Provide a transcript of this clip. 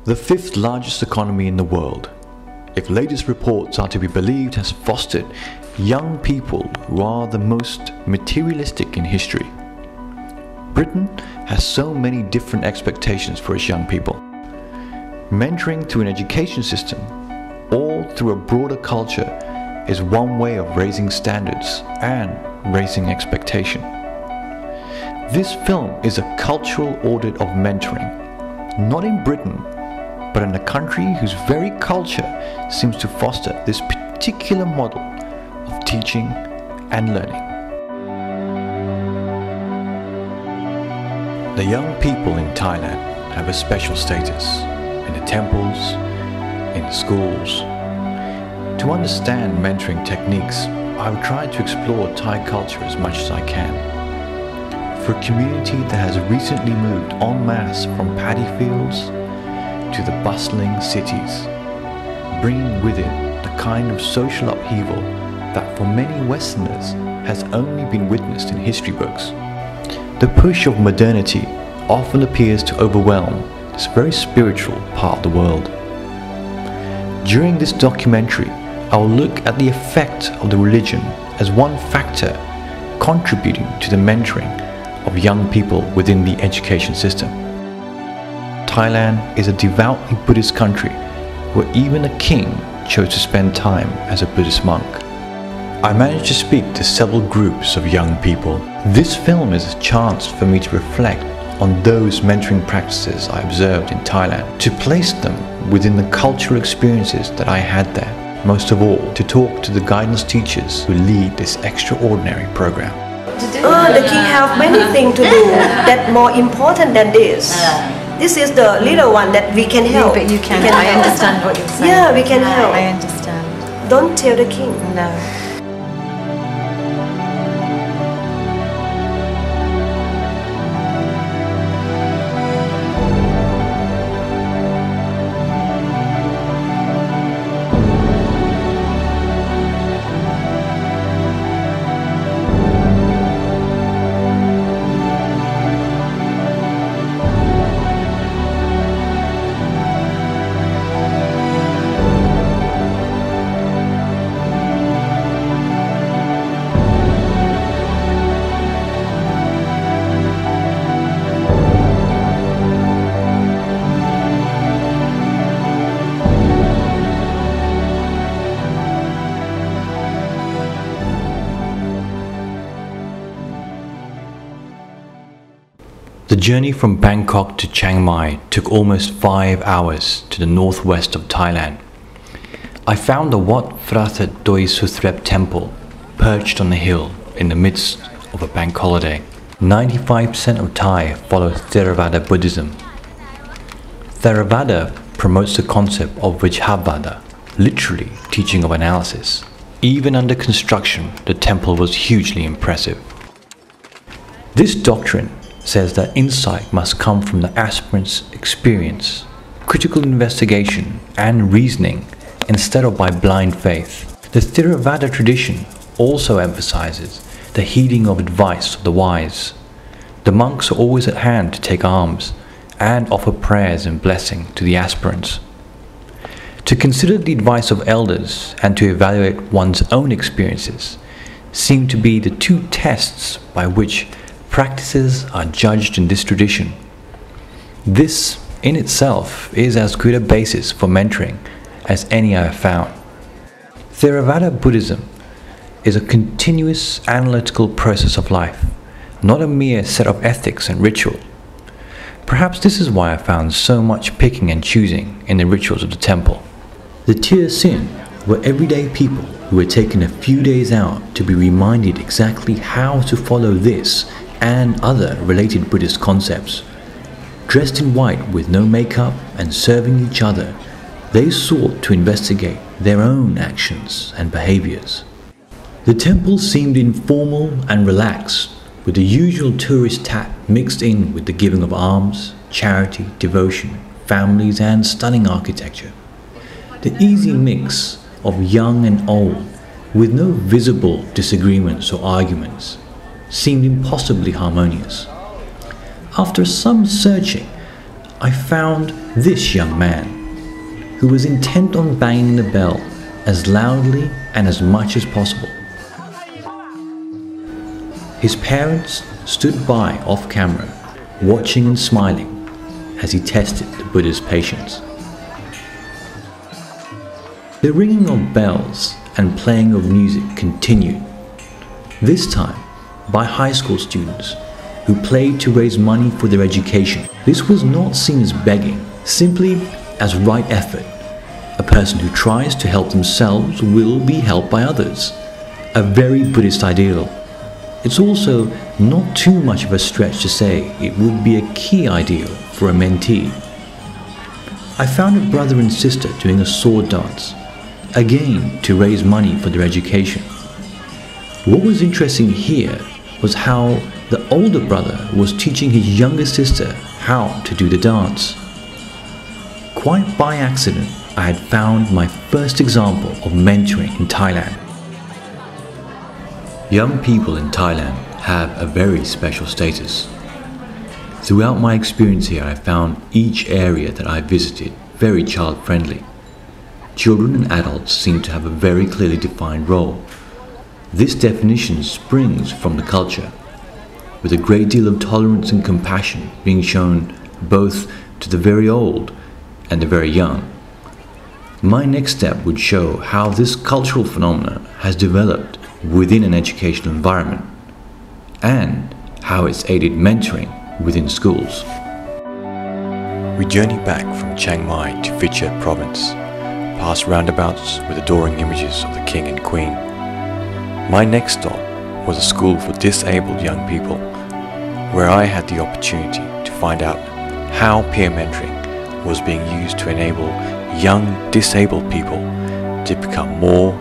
The fifth largest economy in the world, if latest reports are to be believed, has fostered young people who are the most materialistic in history. Britain has so many different expectations for its young people. Mentoring through an education system or through a broader culture is one way of raising standards and raising expectation. This film is a cultural audit of mentoring, not in Britain, but in a country whose very culture seems to foster this particular model of teaching and learning. The young people in Thailand have a special status in the temples, in the schools. To understand mentoring techniques, I've tried to explore Thai culture as much as I can. For a community that has recently moved en masse from paddy fields to the bustling cities, bringing with it the kind of social upheaval that for many Westerners has only been witnessed in history books. The push of modernity often appears to overwhelm this very spiritual part of the world. During this documentary, I will look at the effect of the religion as one factor contributing to the mentoring of young people within the education system. Thailand is a devoutly Buddhist country where even a king chose to spend time as a Buddhist monk. I managed to speak to several groups of young people. This film is a chance for me to reflect on those mentoring practices I observed in Thailand, to place them within the cultural experiences that I had there. Most of all, to talk to the guidance teachers who lead this extraordinary program. The king have many things to do that more important than this. This is the little one that we can help. But you can. I understand what you're saying. Yeah, we can help. I understand. Don't tell the king. No. The journey from Bangkok to Chiang Mai took almost 5 hours to the northwest of Thailand. I found the Wat Phrathit Doi Suthrep temple perched on a hill in the midst of a bank holiday. 95% of Thai follow Theravada Buddhism. Theravada promotes the concept of Vijhabhada, literally teaching of analysis. Even under construction, the temple was hugely impressive. This doctrine says that insight must come from the aspirant's experience, critical investigation, and reasoning instead of by blind faith. The Theravada tradition also emphasizes the heeding of advice of the wise. The monks are always at hand to take alms and offer prayers and blessing to the aspirants. To consider the advice of elders and to evaluate one's own experiences seem to be the two tests by which practices are judged in this tradition. This in itself is as good a basis for mentoring as any I have found. Theravada Buddhism is a continuous analytical process of life, not a mere set of ethics and ritual. Perhaps this is why I found so much picking and choosing in the rituals of the temple. The Tir Sin were everyday people who had taken a few days out to be reminded exactly how to follow this and other related Buddhist concepts. Dressed in white with no makeup and serving each other, they sought to investigate their own actions and behaviors. The temple seemed informal and relaxed, with the usual tourist tap mixed in with the giving of alms, charity, devotion, families, and stunning architecture. The easy mix of young and old, with no visible disagreements or arguments, seemed impossibly harmonious. After some searching, I found this young man who was intent on banging the bell as loudly and as much as possible. His parents stood by off camera, watching and smiling as he tested the Buddha's patience. The ringing of bells and playing of music continued, this time by high school students who played to raise money for their education. This was not seen as begging, simply as right effort. A person who tries to help themselves will be helped by others. A very Buddhist ideal. It's also not too much of a stretch to say it would be a key ideal for a mentee. I found a brother and sister doing a sword dance, again to raise money for their education. What was interesting here was how the older brother was teaching his younger sister how to do the dance. Quite by accident, I had found my first example of mentoring in Thailand. Young people in Thailand have a very special status. Throughout my experience here, I found each area that I visited very child-friendly. Children and adults seem to have a very clearly defined role. This definition springs from the culture, with a great deal of tolerance and compassion being shown both to the very old and the very young. My next step would show how this cultural phenomenon has developed within an educational environment and how it's aided mentoring within schools. We journeyed back from Chiang Mai to Phuket province, past roundabouts with adoring images of the king and queen. My next stop was a school for disabled young people, where I had the opportunity to find out how peer mentoring was being used to enable young disabled people to become more